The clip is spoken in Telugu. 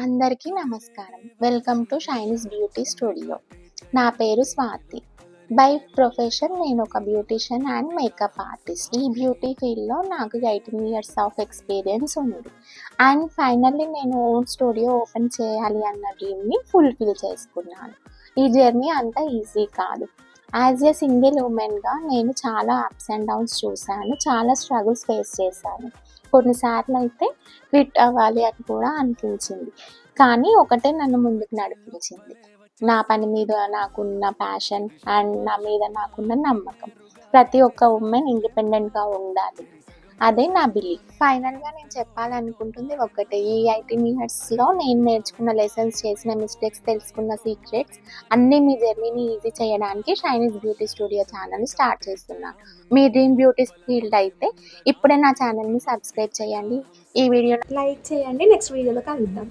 అందరికీ నమస్కారం. Welcome to Shiny's beauty studio. నా పేరు స్వాతి. బై ప్రొఫెషన్ నేను ఒక బ్యూటీషియన్ అండ్ మేకప్ ఆర్టిస్ట్. ఈ బ్యూటీ ఫీల్డ్లో నాకు 18 ఇయర్స్ ఆఫ్ ఎక్స్పీరియన్స్ ఉంది. అండ్ ఫైనల్లీ నేను ఓన్ స్టూడియో ఓపెన్ చేయాలి అన్న డ్రీమ్ని ఫుల్ఫిల్ చేసుకున్నాను. ఈ జర్నీ అంత ఈజీ కాదు. యాజ్ ఏ సింగిల్ ఉమెన్గా నేను చాలా అప్స్ అండ్ డౌన్స్ చూశాను. చాలా స్ట్రగుల్స్ ఫేస్ చేశాను. కొన్నిసార్లు అయితే క్విట్ అవ్వాలి అని కూడా అనిపించింది. కానీ ఒకటే నన్ను ముందుకు నడిపించింది. నా పని మీద నాకున్న ప్యాషన్ అండ్ నా మీద నాకున్న నమ్మకం. ప్రతి ఒక్క ఉమెన్ ఇండిపెండెంట్గా ఉండాలి. అదే నా బిలీఫ్. ఫైనల్గా నేను చెప్పాలనుకుంటుంది ఒకటే. ఈ 18 ఇయర్స్లో నేను నేర్చుకున్న లెసన్స్, చేసిన మిస్టేక్స్, తెలుసుకున్న సీక్రెట్స్ అన్నీ మీ జర్నీని ఈజీ చేయడానికి షైనీస్ బ్యూటీ స్టూడియో ఛానల్ని స్టార్ట్ చేస్తున్నాను. మీ డ్రీమ్ బ్యూటీ ఫీల్డ్ అయితే ఇప్పుడే నా ఛానల్ని సబ్స్క్రైబ్ చేయండి. ఈ వీడియోని లైక్ చేయండి. నెక్స్ట్ వీడియోలో కలుద్దాం.